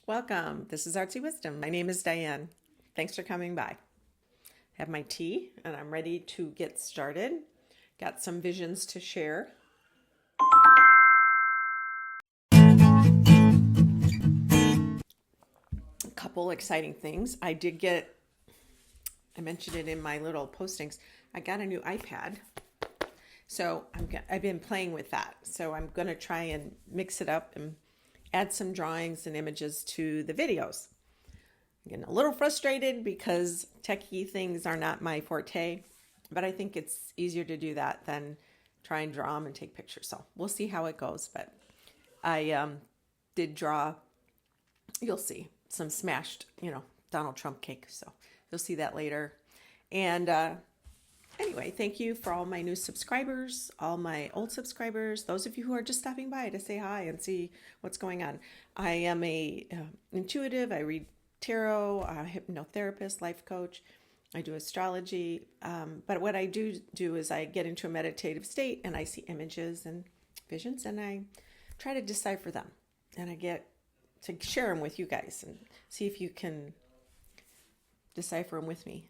Welcome. This is Artsy Wisdom. My name is Diane. Thanks for coming by. I have my tea and I'm ready to get started. Got some visions to share. A couple exciting things. I mentioned it in my little postings. I got a new iPad. So I've been playing with that. So I'm going to try and mix it up and add some drawings and images to the videos. I'm getting a little frustrated because techie things are not my forte, but I think it's easier to do that than try and draw them and take pictures. So we'll see how it goes. But I did draw, you'll see, some smashed, Donald Trump cake. So you'll see that later. And anyway, thank you for all my new subscribers, all my old subscribers, those of you who are just stopping by to say hi and see what's going on. I am a intuitive. I read tarot, a hypnotherapist, life coach. I do astrology. But what I do is I get into a meditative state and I see images and visions and I try to decipher them. And I get to share them with you guys and see if you can decipher them with me.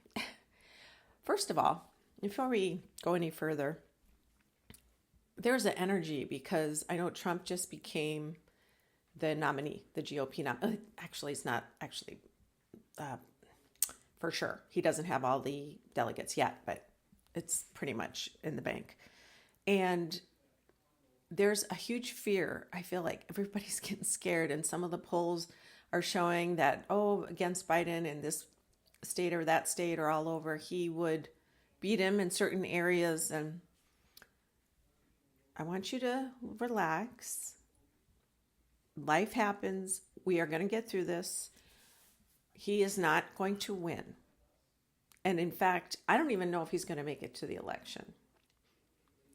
First of all, before we go any further, there's an energy because I know Trump just became the nominee, the GOP nominee. Actually, it's not actually for sure. He doesn't have all the delegates yet, but it's pretty much in the bank. And there's a huge fear. I feel like everybody's getting scared, and some of the polls are showing that, against Biden in this state or that state or all over, he would beat him in certain areas. And I want you to relax. Life happens. We are going to get through this. He is not going to win. And in fact, I don't even know if he's going to make it to the election.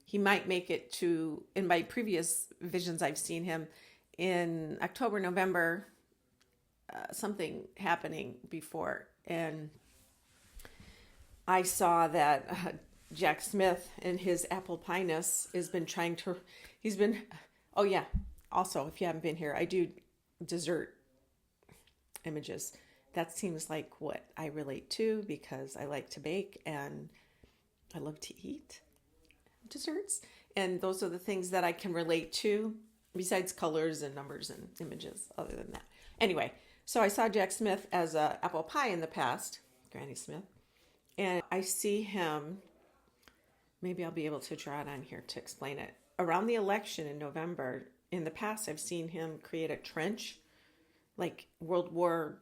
He might make it to, in my previous visions, I've seen him in October, November, something happening before. And I saw that Jack Smith in his apple pie-ness also, if you haven't been here, I do dessert images. That seems like what I relate to because I like to bake and I love to eat desserts. And those are the things that I can relate to besides colors and numbers and images other than that. Anyway, so I saw Jack Smith as a apple pie in the past, Granny Smith. And I see him, maybe I'll be able to draw it on here to explain it. Around the election in November, in the past, I've seen him create a trench, like World War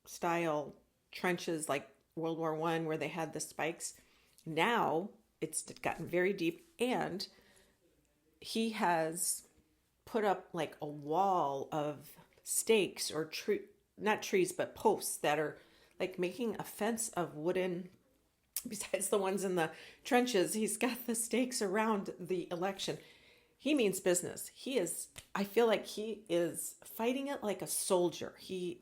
style trenches, like World War I, where they had the spikes. Now it's gotten very deep, and he has put up like a wall of stakes or not trees, but posts that are like making a fence of wooden. Besides the ones in the trenches, he's got the stakes around the election. He means business. I feel like he is fighting it like a soldier. I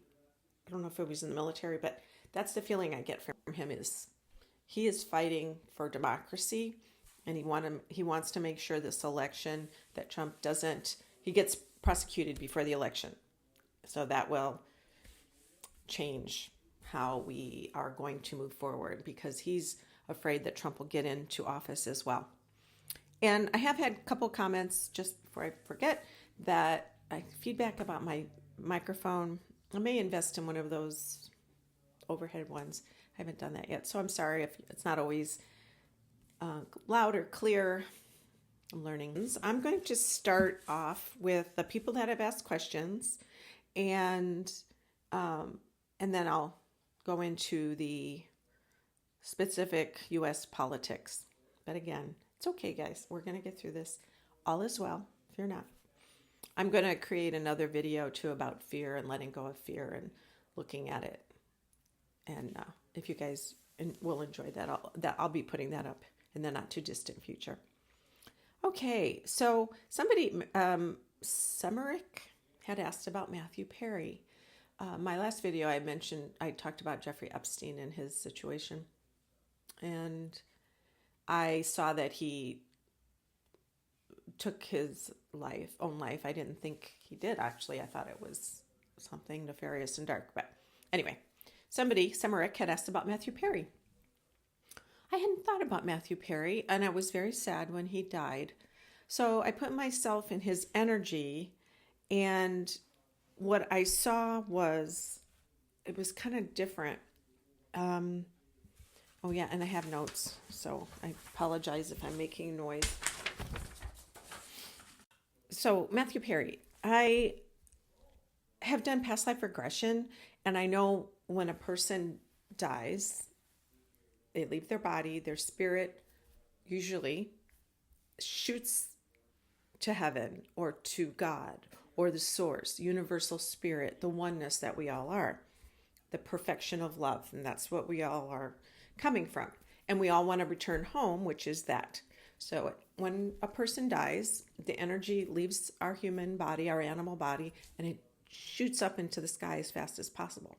don't know if he was in the military, but that's the feeling I get from him is he is fighting for democracy, and he wants to make sure this election that Trump he gets prosecuted before the election. So that will change how we are going to move forward because he's afraid that Trump will get into office as well. And I have had a couple comments, just before I forget, that feedback about my microphone. I may invest in one of those overhead ones. I haven't done that yet. So I'm sorry if it's not always loud or clear. I'm learning. I'm going to start off with the people that have asked questions, and then I'll go into the specific U.S. politics. But again, it's okay, guys. We're going to get through this. All is well. Fear not. I'm going to create another video too about fear and letting go of fear and looking at it. And if you guys will enjoy that, I'll be putting that up in the not too distant future. Okay, so somebody, Semerick, had asked about Matthew Perry. My last video I talked about Jeffrey Epstein and his situation. And I saw that he took his own life. I didn't think he did, actually. I thought it was something nefarious and dark. But anyway, Semerick had asked about Matthew Perry. I hadn't thought about Matthew Perry, and I was very sad when he died. So I put myself in his energy, and what I saw was, it was kind of different. Oh yeah, and I have notes, so I apologize if I'm making noise. So Matthew Perry, I have done past life regression, and I know when a person dies, they leave their body, their spirit usually shoots to heaven or to God or the source, universal spirit, the oneness that we all are, the perfection of love. And that's what we all are coming from. And we all want to return home, which is that. So when a person dies, the energy leaves our human body, our animal body, and it shoots up into the sky as fast as possible.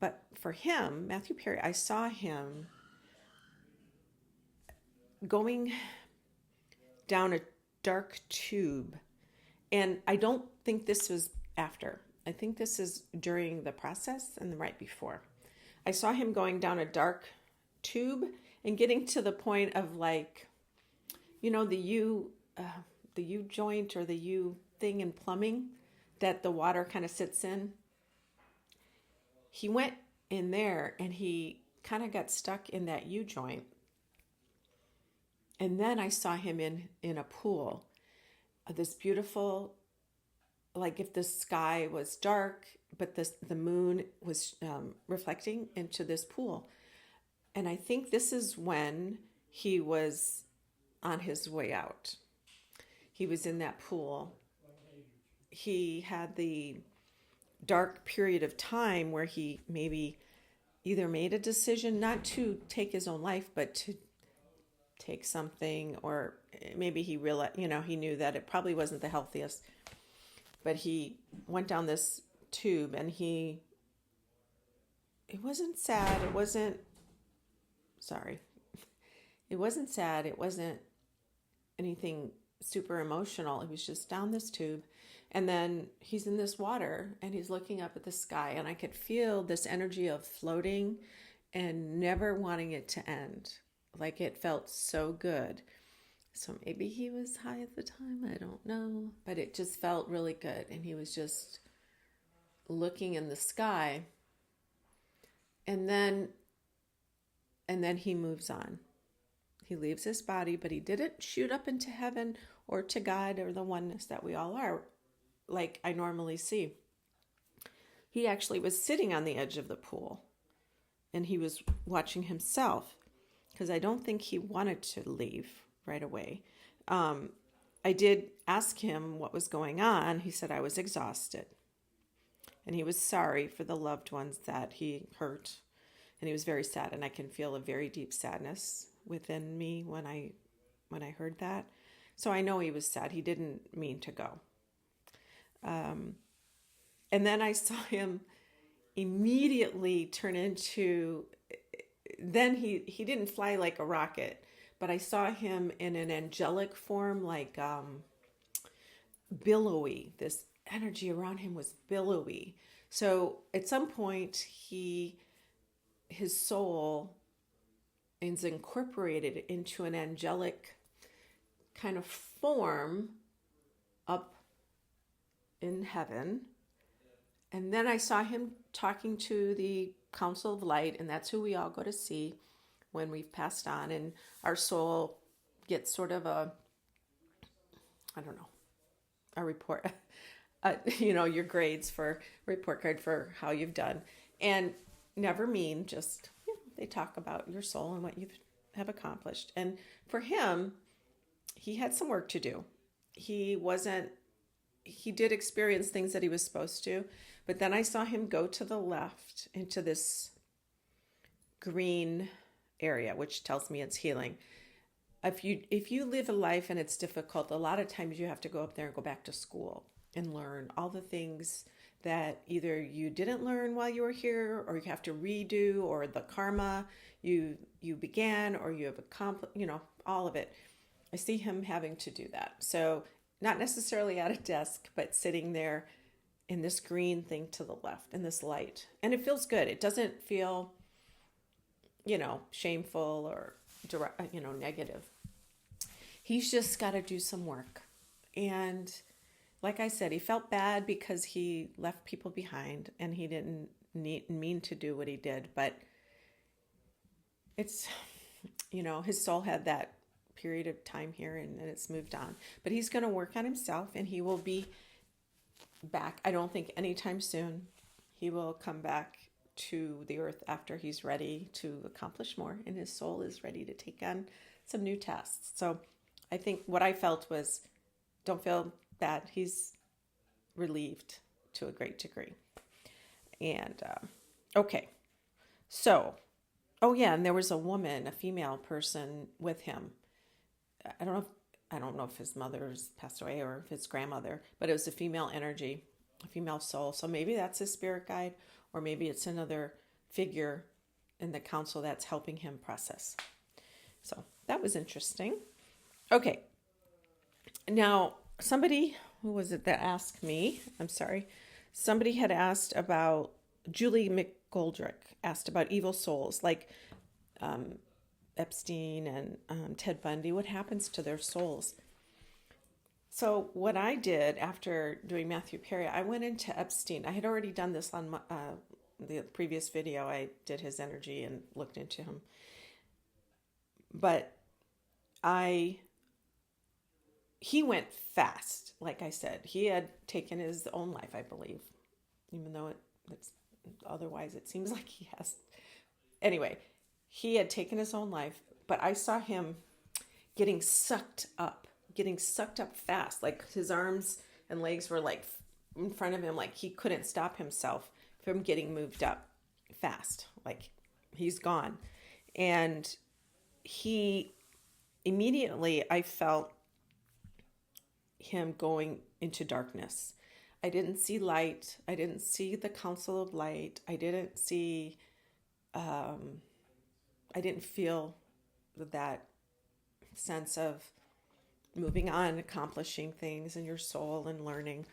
But for him, Matthew Perry, I saw him going down a dark tube. And I don't think this was after. I think this is during the process and right before. I saw him going down a dark tube and getting to the point of, like, you know, the U joint or the U thing in plumbing that the water kind of sits in. He went in there and he kind of got stuck in that U joint. And then I saw him in a pool, this beautiful, like if the sky was dark, but the moon was reflecting into this pool. And I think this is when he was on his way out. He was in that pool. He had the dark period of time where he maybe either made a decision not to take his own life, but to take something, or maybe he realized, he knew that it probably wasn't the healthiest, but he went down this tube and it wasn't sad. It wasn't sad. It wasn't anything super emotional. It was just down this tube. And then he's in this water and he's looking up at the sky, and I could feel this energy of floating and never wanting it to end. Like, it felt so good. So maybe he was high at the time. I don't know. But it just felt really good. And he was just looking in the sky. And then he moves on. He leaves his body, but he didn't shoot up into heaven or to God or the oneness that we all are, like I normally see. He actually was sitting on the edge of the pool, and he was watching himself, because I don't think he wanted to leave right away. I did ask him what was going on. He said I was exhausted, and he was sorry for the loved ones that he hurt, and he was very sad, and I can feel a very deep sadness within me when I heard that. So I know he was sad. He didn't mean to go. And then I saw him immediately turn into, then he didn't fly like a rocket, but I saw him in an angelic form, like billowy. This energy around him was billowy. So at some point, his soul is incorporated into an angelic kind of form up in heaven. And then I saw him talking to the Council of Light, and that's who we all go to see when we've passed on, and our soul gets sort of a report, your grades for report card for how you've done, and never mean, just, they talk about your soul and what you have accomplished. And for him, he had some work to do. He did experience things that he was supposed to, but then I saw him go to the left into this green area, which tells me it's healing. If you live a life and it's difficult, a lot of times you have to go up there and go back to school and learn all the things that either you didn't learn while you were here, or you have to redo, or the karma you began, or you have accomplished, all of it. I see him having to do that. So not necessarily at a desk, but sitting there in this green thing to the left, in this light. And it feels good. It doesn't feel, shameful or direct, negative. He's just got to do some work. And like I said, he felt bad because he left people behind and he didn't mean to do what he did. But it's, his soul had that period of time here and it's moved on. But he's going to work on himself and he will be back. I don't think anytime soon. He will come back to the earth after he's ready to accomplish more and his soul is ready to take on some new tasks. So I think what I felt was, don't feel bad. He's relieved to a great degree. And okay. So, and there was a woman, a female person with him. I don't know if his mother's passed away or if his grandmother, but it was a female energy, a female soul. So maybe that's his spirit guide, or maybe it's another figure in the council that's helping him process. So that was interesting. Okay. Now, somebody, who was it that asked me? I'm sorry. Somebody had asked about, Julie McGoldrick asked about evil souls, like Epstein and Ted Bundy. What happens to their souls? So what I did after doing Matthew Perry, I went into Epstein. I had already done this on the previous video. I did his energy and looked into him. But he went fast. Like I said, he had taken his own life, I believe, even though it's otherwise it seems like he has. Anyway, he had taken his own life, but I saw him getting sucked up fast. Like his arms and legs were like in front of him, like he couldn't stop himself from getting moved up fast. Like he's gone. And he immediately, I felt him going into darkness. I didn't see light. I didn't see the council of light. I didn't feel that sense of moving on, accomplishing things in your soul and learning.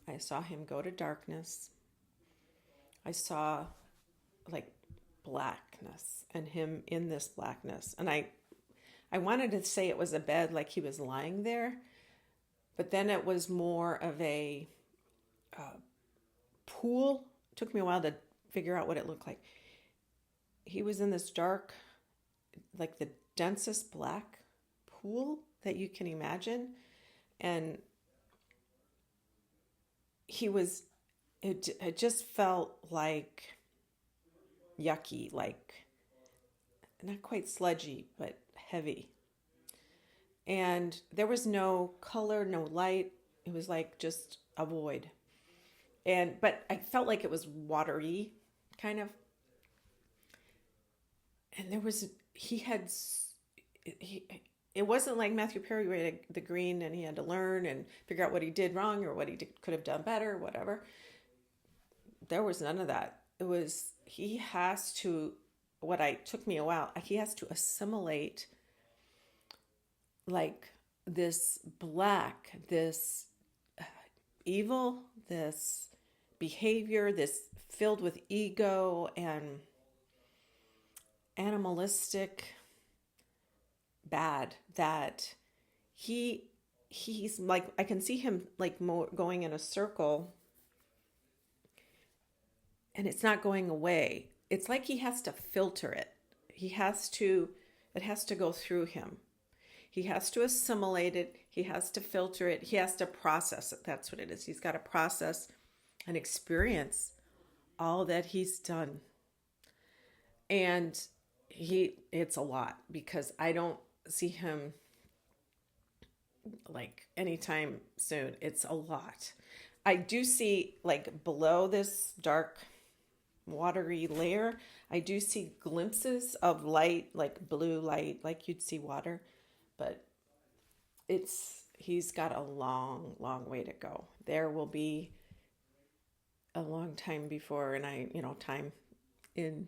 I saw him go to darkness. I saw like blackness and him in this blackness. And I wanted to say it was a bed, like he was lying there, but then it was more of a pool. It took me a while to figure out what it looked like. He was in this dark, like the densest black pool that you can imagine. And it just felt like yucky, like not quite sludgy, but heavy. And there was no color, no light. It was like just a void. But I felt like it was watery, kind of. And it wasn't like Matthew Perry where he had the green and he had to learn and figure out what he did wrong or what he could have done better, whatever. There was none of that. It was, took me a while, he has to assimilate like this black, this evil, this behavior, this filled with ego and animalistic bad, that he's like, I can see him like going in a circle and it's not going away. It's like he has to filter it. It has to go through him. He has to assimilate it. He has to filter it. He has to process it. That's what it is. He's got to process and experience all that he's done. And it's a lot, because I don't see him like anytime soon. It's a lot. I do see, like, below this dark watery layer, I do see glimpses of light, like blue light, like you'd see water, but he's got a long, long way to go. There will be a long time before, and time in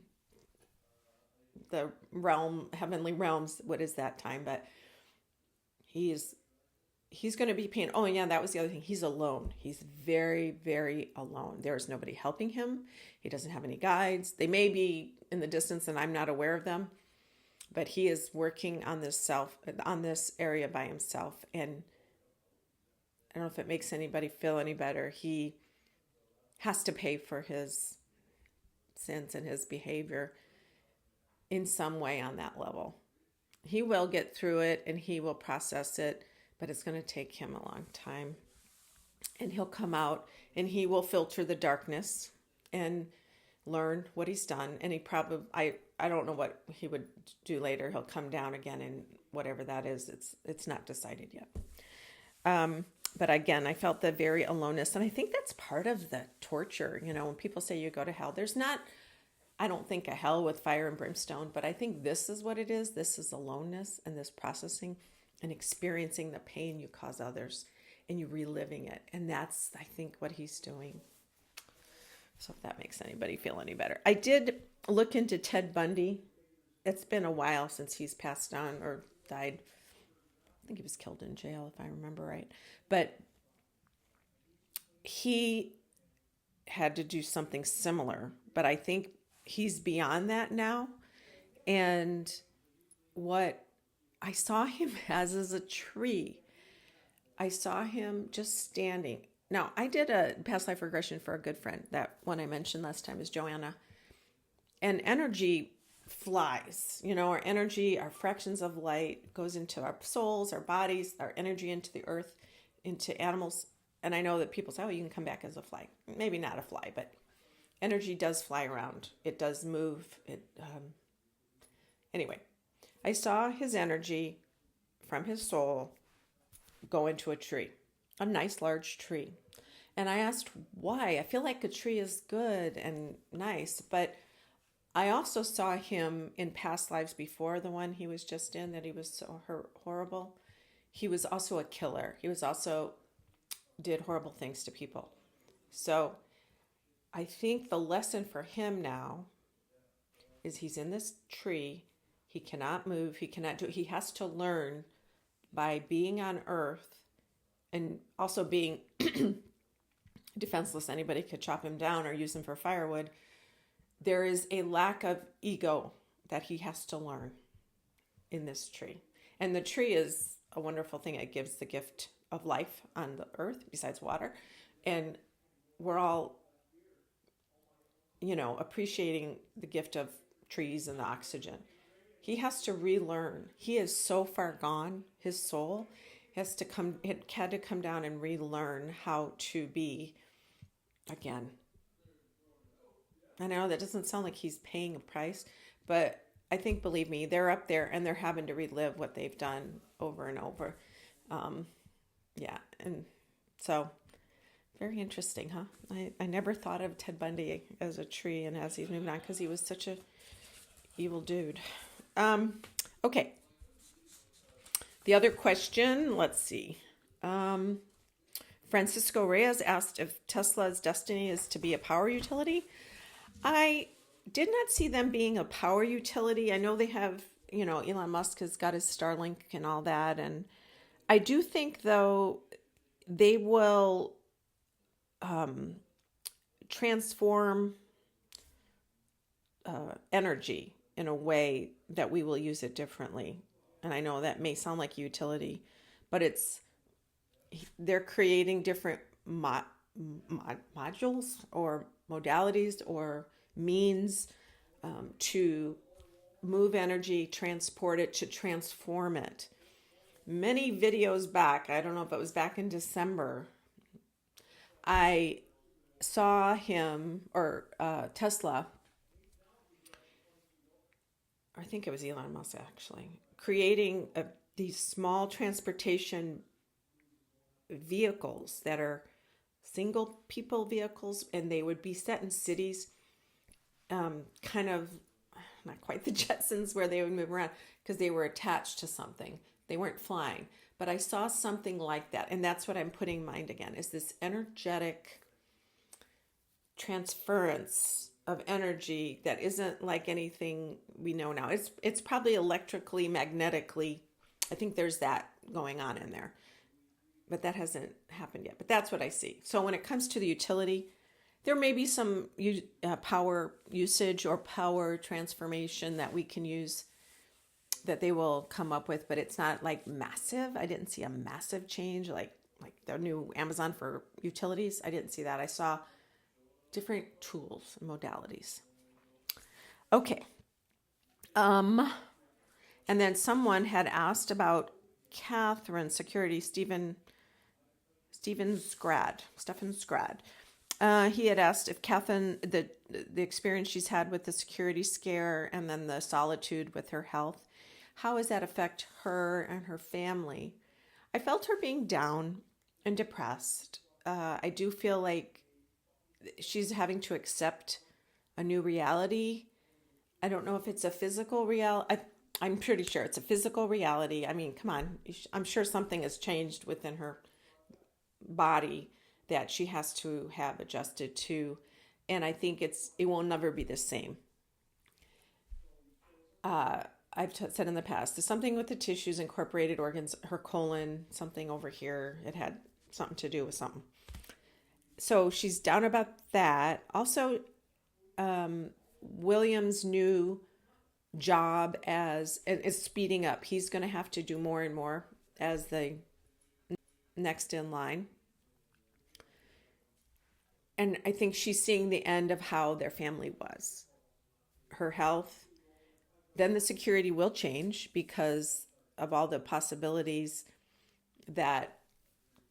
the heavenly realms, what is that time? But he's he's going to be paying. Oh, yeah, that was the other thing. He's alone. He's very, very alone. There's nobody helping him. He doesn't have any guides. They may be in the distance and I'm not aware of them, but he is working on this area by himself. And I don't know if it makes anybody feel any better. He has to pay for his sins and his behavior in some way on that level. He will get through it and he will process it, but it's going to take him a long time. And he'll come out and he will filter the darkness and learn what he's done. And he probably, I don't know what he would do later. He'll come down again and whatever that is, it's not decided yet. But again, I felt the very aloneness. And I think that's part of the torture. You know, when people say you go to hell, there's not, I don't think a hell with fire and brimstone, but I think this is what it is. This is aloneness and this processing and experiencing the pain you cause others and you reliving it. And that's, I think, what he's doing. So if that makes anybody feel any better. I did look into Ted Bundy. It's been a while since he's passed on or died. I think he was killed in jail, if I remember right. But he had to do something similar. But I think he's beyond that now. And what I saw him as is a tree. I saw him just standing. Now, I did a past life regression for a good friend. That one I mentioned last time is Joanna. And energy flies. You know, our energy, our fractions of light goes into our souls, our bodies, our energy into the earth, into animals. And I know that people say, oh, you can come back as a fly. Maybe not a fly, but energy does fly around. It does move. Anyway, I saw his energy from his soul go into a tree, a nice large tree. And I asked why. I feel like a tree is good and nice, but I also saw him in past lives before the one he was just in, that he was so horrible. He was also a killer. He was also did horrible things to people. So I think the lesson for him now is he's in this tree. He cannot move. He cannot do it. He has to learn by being on earth and also being defenseless. Anybody could chop him down or use him for firewood. There is a lack of ego that he has to learn in this tree. And the tree is a wonderful thing. It gives the gift of life on the earth besides water. And we're all, you know, appreciating the gift of trees and the oxygen. He has to relearn. He is so far gone. His soul has to come, it had to come down and relearn how to be again. I know that doesn't sound like he's paying a price, but I think, believe me, they're up there and they're having to relive what they've done over and over. Yeah. And so very interesting, huh? I never thought of Ted Bundy as a tree and as he's moving on because he was such a evil dude. Okay. The other question, let's see. Francisco Reyes asked if Tesla's destiny is to be a power utility. I did not see them being a power utility. I know they have, you know, Elon Musk has got his Starlink and all that. And I do think, though, they will transform energy in a way that we will use it differently. And I know that may sound like utility, but they're creating different modules or modalities or means to move energy, transport it, to transform it. Many videos back, I don't know if it was back in December, I saw him, or Tesla, I think it was Elon Musk actually, creating these small transportation vehicles that are single people vehicles, and they would be set in cities, kind of not quite the Jetsons where they would move around because they were attached to something. They weren't flying, but I saw something like that. And that's what I'm putting in mind again, is this energetic transference of energy that isn't like anything we know now. It's probably electrically, magnetically. I think there's that going on in there. but that hasn't happened yet. But that's what I see. So when it comes to the utility, there may be some power usage or power transformation that we can use that they will come up with, but it's not like massive. I didn't see a massive change like the new Amazon for utilities. I didn't see that. I saw different tools and modalities. Okay. And then someone had asked about Catherine security, Stephen Scrad. He had asked if Catherine, the experience she's had with the security scare and then the solitude with her health, how does that affect her and her family? I felt her being down and depressed. I do feel like she's having to accept a new reality. I don't know if it's a physical reality. I'm pretty sure it's a physical reality. I mean, come on. I'm sure something has changed within her body that she has to have adjusted to. And I think it will never be the same. I've said in the past, there's something with the tissues, incorporated organs, her colon, something over here. It had something to do with something. So she's down about that. Also, William's new job is speeding up. He's going to have to do more and more as the next in line. And I think she's seeing the end of how their family was. Her health, then the security will change because of all the possibilities that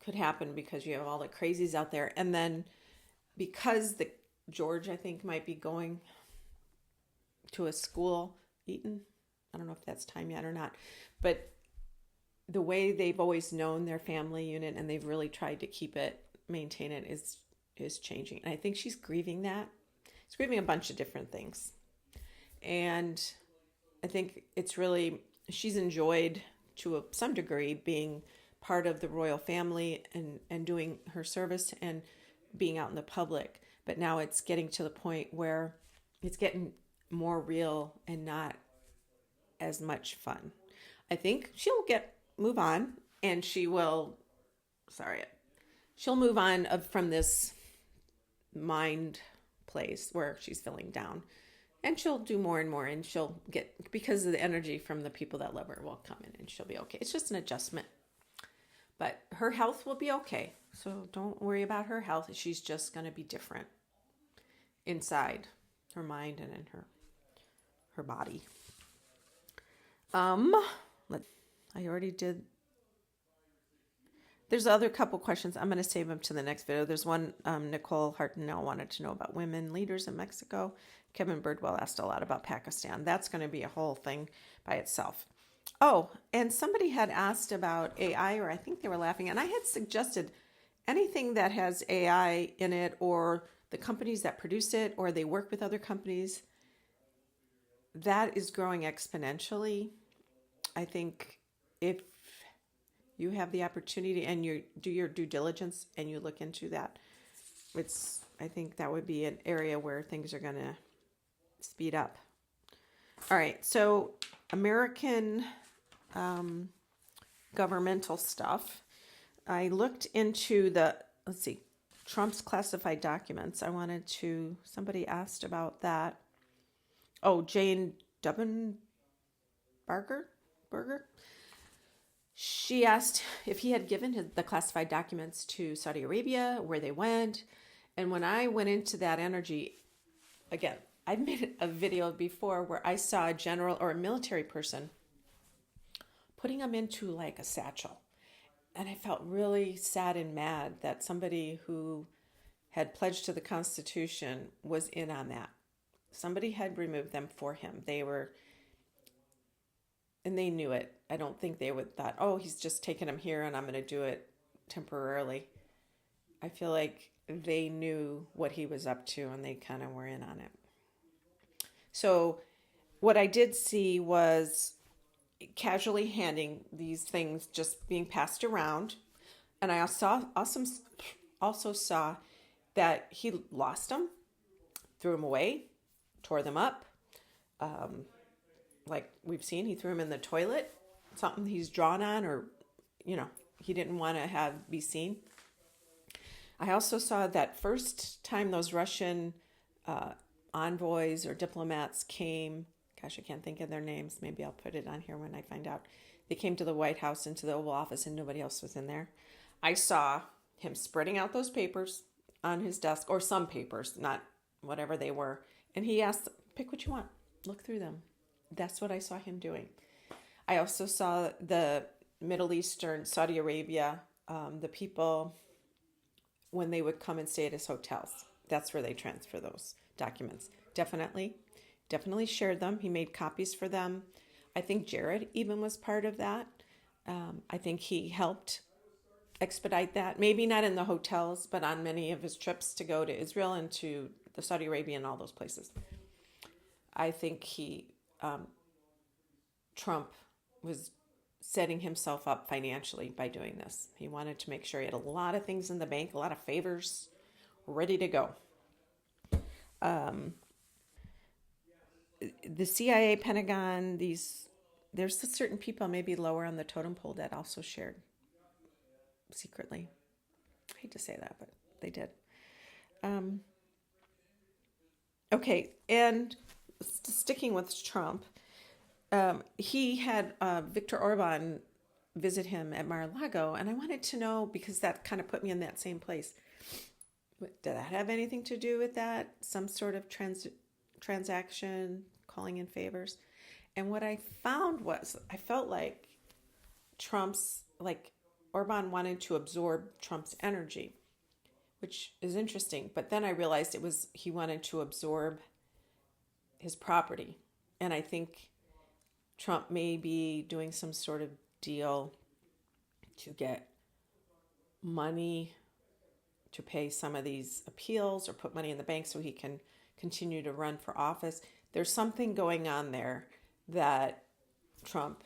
could happen because you have all the crazies out there. And then because George, I think, might be going to a school, Eton. I don't know if that's time yet or not. But the way they've always known their family unit and they've really tried to maintain it is changing. And I think she's grieving that. She's grieving a bunch of different things. And I think she's enjoyed to some degree being part of the royal family and doing her service and being out in the public. But now it's getting to the point where it's getting more real and not as much fun. I think she'll move on and she'll move on from this mind place where she's feeling down. And she'll do more and more, and she'll because of the energy from the people that love her will come in and she'll be okay. It's just an adjustment. But her health will be okay. So don't worry about her health. She's just going to be different inside her mind and in her body. I already did. There's other couple questions. I'm going to save them to the next video. There's one, Nicole Hartnell wanted to know about women leaders in Mexico. Kevin Birdwell asked a lot about Pakistan. That's going to be a whole thing by itself. Oh, and somebody had asked about AI, or I think they were laughing, and I had suggested anything that has AI in it, or the companies that produce it, or they work with other companies, that is growing exponentially. I think if you have the opportunity and you do your due diligence and you look into that, I think that would be an area where things are going to speed up. All right, so American governmental stuff. I looked into Trump's classified documents. Somebody asked about that. Oh, Jane Dubbenberger? She asked if he had given the classified documents to Saudi Arabia, where they went. And when I went into that energy, again, I've made a video before where I saw a general or a military person putting them into like a satchel. And I felt really sad and mad that somebody who had pledged to the Constitution was in on that. Somebody had removed them for him. And they knew it. I don't think they would thought, oh, he's just taking them here and I'm going to do it temporarily. I feel like they knew what he was up to and they kind of were in on it. So what I did see was casually handing these things just being passed around. And I also saw that he lost them, threw them away, tore them up. Like we've seen, he threw them in the toilet, something he's drawn on, or, he didn't want to be seen. I also saw that first time those Russian envoys or diplomats came, gosh, I can't think of their names. Maybe I'll put it on here when I find out. They came to the White House, into the Oval Office, and nobody else was in there. I saw him spreading out those papers on his desk, or some papers, not whatever they were. And he asked, pick what you want, look through them. That's what I saw him doing. I also saw the Middle Eastern, Saudi Arabia, the people, when they would come and stay at his hotels. That's where they transfer those documents. Definitely shared them. He made copies for them. I think Jared even was part of that. I think he helped expedite that. Maybe not in the hotels, but on many of his trips to go to Israel and to the Saudi Arabia and all those places. I think Trump was setting himself up financially by doing this. He wanted to make sure he had a lot of things in the bank, a lot of favors ready to go. The CIA, Pentagon, there's certain people maybe lower on the totem pole that also shared secretly. I hate to say that, but they did. Okay, and sticking with Trump, he had Viktor Orban visit him at Mar-a-Lago, and I wanted to know, because that kind of put me in that same place. Did that have anything to do with that? Some sort of transaction, calling in favors? And what I found was, I felt like Orban wanted to absorb Trump's energy, which is interesting. But then I realized he wanted to absorb his property. And I think Trump may be doing some sort of deal to get money to pay some of these appeals, or put money in the bank so he can continue to run for office. There's something going on there that Trump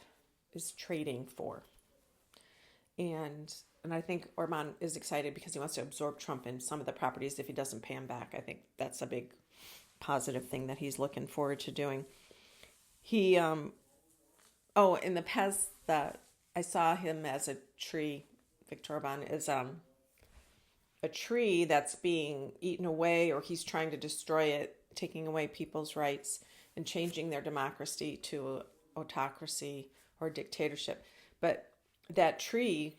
is trading for. And I think Orban is excited because he wants to absorb Trump in some of the properties if he doesn't pay him back. I think that's a big positive thing that he's looking forward to doing. He, in the past, that I saw him as a tree. Viktor Orban is a tree that's being eaten away, or he's trying to destroy it, taking away people's rights and changing their democracy to autocracy or dictatorship. But that tree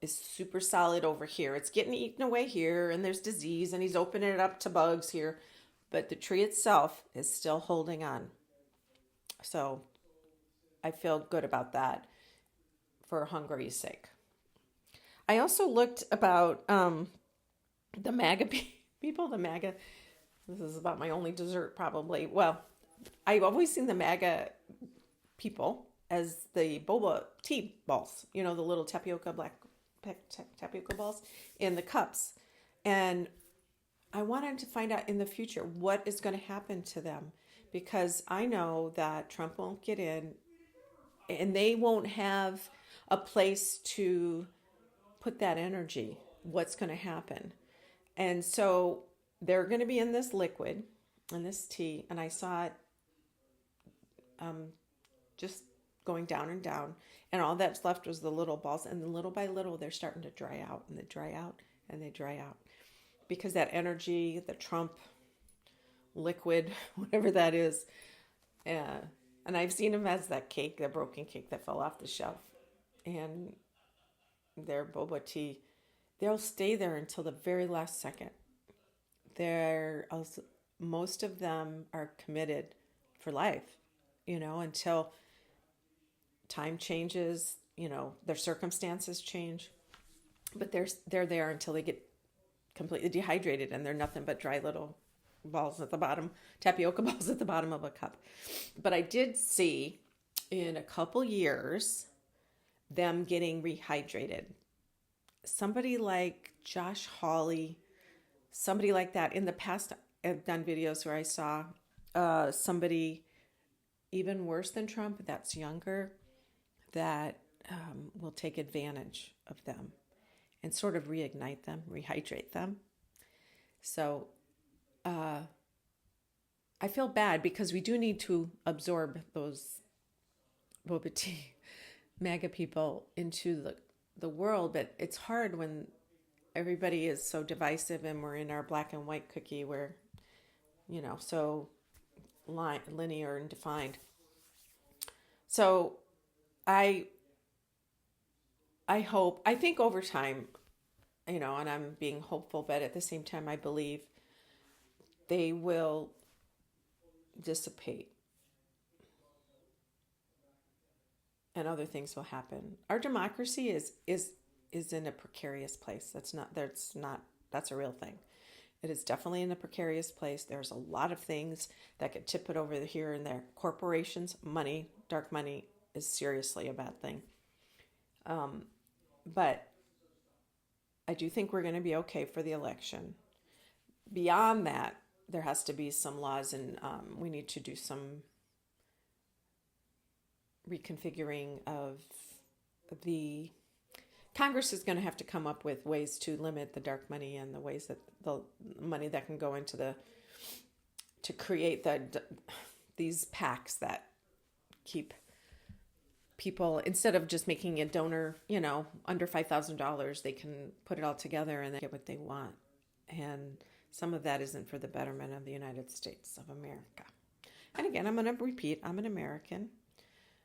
is super solid over here. It's getting eaten away here, and there's disease, and he's opening it up to bugs here. But the tree itself is still holding on. So I feel good about that for Hungary's sake. I also looked about the Maga people, the Maga. This is about my only dessert, probably. Well, I've always seen the Maga people as the boba tea balls, the little black tapioca balls in the cups. And I wanted to find out in the future what is going to happen to them, because I know that Trump won't get in, and they won't have a place to put that energy. What's going to happen? And so they're going to be in this liquid, in this tea, and I saw it just going down and down, and all that's left was the little balls, and little by little they're starting to dry out, and they dry out, and they dry out, because that energy, the Trump liquid, whatever that is, and I've seen them as that cake, the broken cake that fell off the shelf, and their boba tea, they'll stay there until the very last second. Most of them are committed for life, until time changes, their circumstances change, but they're there until they get completely dehydrated, and they're nothing but dry little balls at the bottom, tapioca balls at the bottom of a cup. But I did see in a couple years them getting rehydrated. Somebody like Josh Hawley, somebody like that. In the past, I've done videos where I saw somebody even worse than Trump, that's younger, that will take advantage of them and sort of reignite them, rehydrate them. So I feel bad, because we do need to absorb those boba tea MAGA people into the world, but it's hard when everybody is so divisive and we're in our black and white cookie where, so linear and defined. So I think over time, and I'm being hopeful, but at the same time, I believe they will dissipate and other things will happen. Our democracy is in a precarious place. That's a real thing. It is definitely in a precarious place. There's a lot of things that could tip it over here and there. Corporations, money, dark money is seriously a bad thing. But I do think we're going to be okay for the election. Beyond that, there has to be some laws, and we need to do some reconfiguring of the Congress is going to have to come up with ways to limit the dark money and the ways that the money that can go into to create these PACs that keep people, instead of just making a donor, under $5,000, they can put it all together and they get what they want. And some of that isn't for the betterment of the United States of America. And again, I'm going to repeat, I'm an American.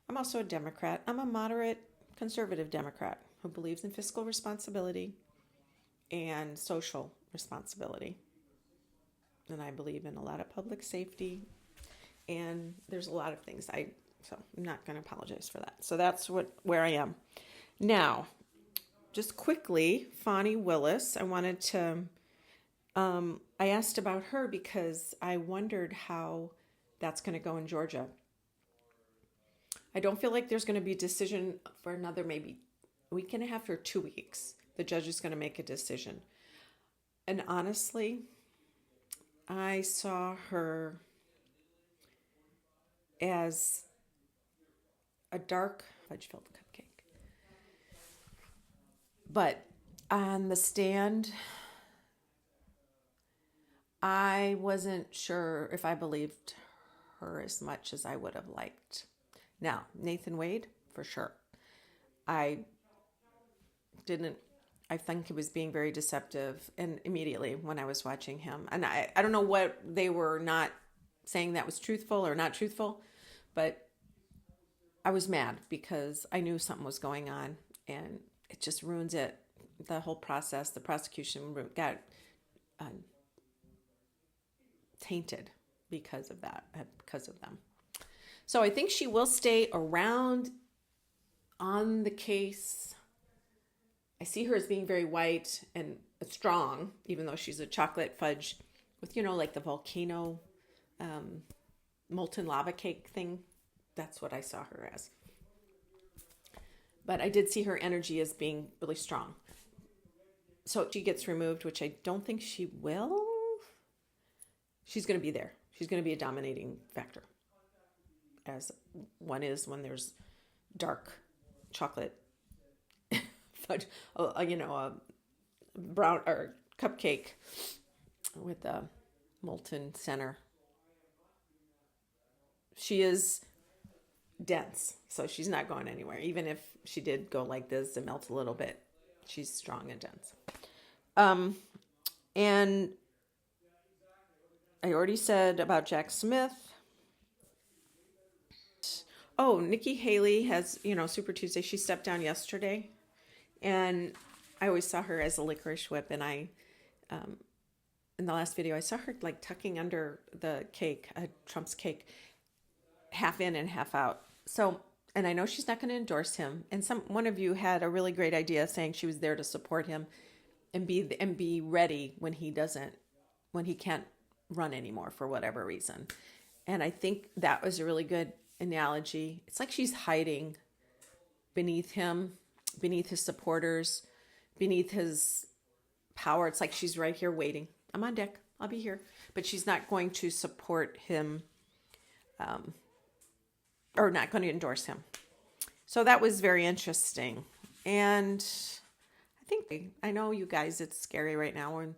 I'm also a Democrat. I'm a moderate conservative Democrat who believes in fiscal responsibility and social responsibility. And I believe in a lot of public safety. And there's a lot of things so I'm not going to apologize for that. So that's where I am. Now, just quickly, Fani Willis, I wanted to, I asked about her because I wondered how that's going to go in Georgia. I don't feel like there's going to be a decision for another maybe a week and a half or 2 weeks. The judge is going to make a decision. And honestly, I saw her as a dark fudge-filled cupcake. But on the stand, I wasn't sure if I believed her as much as I would have liked. Now, Nathan Wade, for sure. I think he was being very deceptive, and immediately when I was watching him, and I don't know what they were not saying that was truthful or not truthful, but I was mad because I knew something was going on, and it just ruins it. The whole process, the prosecution got tainted because of that, because of them. So I think she will stay around on the case. I see her as being very white and strong, even though she's a chocolate fudge with, like the volcano molten lava cake thing. That's what I saw her as. But I did see her energy as being really strong. So she gets removed, which I don't think she will. She's going to be there. She's going to be a dominating factor, as one is when there's dark chocolate fudge, a brown or cupcake with a molten center. She is dense, so she's not going anywhere. Even if she did go like this and melt a little bit, she's strong and dense. And I already said about Jack Smith. Oh, Nicky Haley has, Super Tuesday. She stepped down yesterday, and I always saw her as a licorice whip. And I, in the last video, I saw her like tucking under the cake, Trump's cake, half in and half out. So, and I know she's not going to endorse him. And one of you had a really great idea saying she was there to support him and be ready when he can't run anymore for whatever reason. And I think that was a really good analogy. It's like she's hiding beneath him, beneath his supporters, beneath his power. It's like she's right here waiting. I'm on deck. I'll be here. But she's not going to support him, or not going to endorse him. So that was very interesting. And I know you guys, it's scary right now when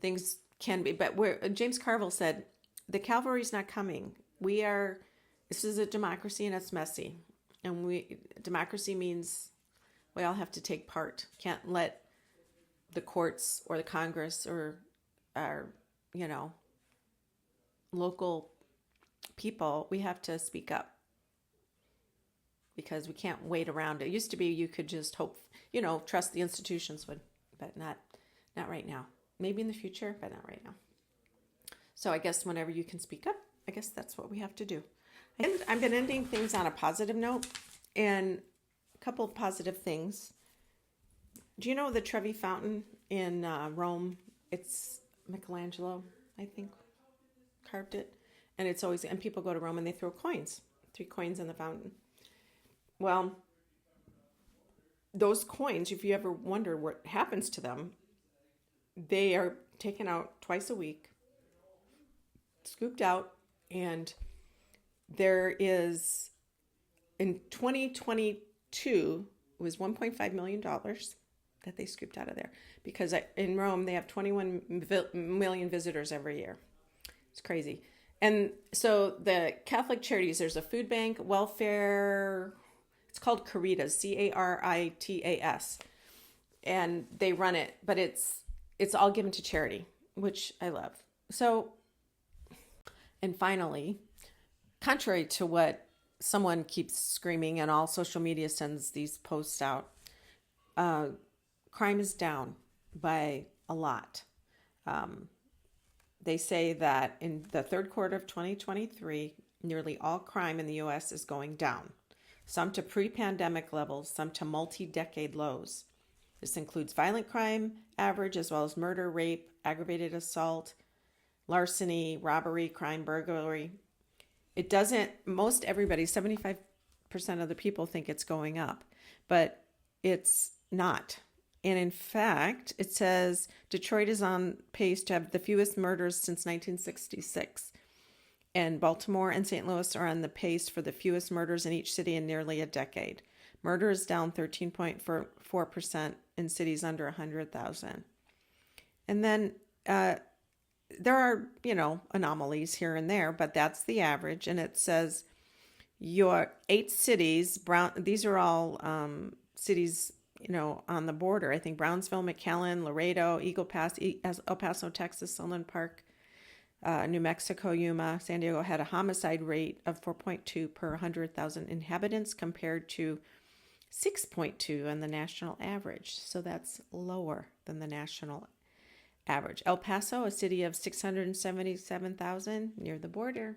things can be, but James Carville said, the cavalry's not coming. This is a democracy and it's messy. And democracy means We all have to take part. Can't let the courts or the Congress or our, local people, we have to speak up because we can't wait around. It used to be you could just hope, trust the institutions would, but not right now. Maybe in the future, but not right now. So I guess whenever you can speak up, I guess that's what we have to do. And I've been ending things on a positive note, and a couple of positive things. Do you know the Trevi Fountain in Rome? It's Michelangelo, I think, carved it. And it's always, and people go to Rome and they throw coins, 3 coins in the fountain. Well, those coins, if you ever wonder what happens to them, they are taken out twice a week, scooped out, and there is, in 2022, it was $1.5 million that they scooped out of there, because in Rome they have 21 million visitors every year. It's crazy. And so the Catholic Charities, there's a food bank, welfare, it's called Caritas, Caritas, and they run it, but it's all given to charity, which I love. So, and finally, contrary to what someone keeps screaming and all social media sends these posts out, crime is down by a lot. They say that in the third quarter of 2023, nearly all crime in the U.S. is going down, some to pre-pandemic levels, some to multi-decade lows. This includes violent crime average, as well as murder, rape, aggravated assault, larceny, robbery, crime, burglary. It doesn't, most everybody, 75% of the people think it's going up, but it's not. And in fact, it says Detroit is on pace to have the fewest murders since 1966. And Baltimore and St. Louis are on the pace for the fewest murders in each city in nearly a decade. Murder is down 13.4% in cities under 100,000. And then there are, anomalies here and there, but that's the average. And it says your 8 cities, these are all cities, on the border. I think Brownsville, McAllen, Laredo, Eagle Pass, El Paso, Texas, Sunland Park, New Mexico, Yuma, San Diego had a homicide rate of 4.2 per 100,000 inhabitants compared to 6.2 on the national average. So that's lower than the national average. El Paso, a city of 677,000 near the border,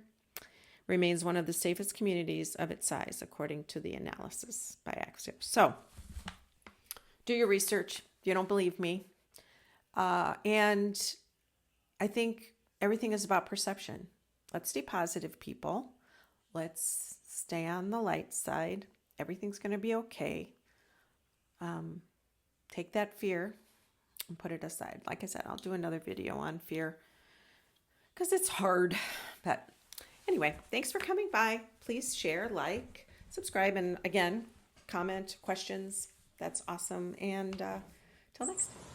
remains one of the safest communities of its size, according to the analysis by Axios. So do your research if you don't believe me. And I think everything is about perception. Let's stay positive, people. Let's stay on the light side. Everything's going to be okay. Take that fear and put it aside. Like I said, I'll do another video on fear because it's hard. But anyway, thanks for coming by. Please share, like, subscribe, and again, comment, questions. That's awesome. And till next time.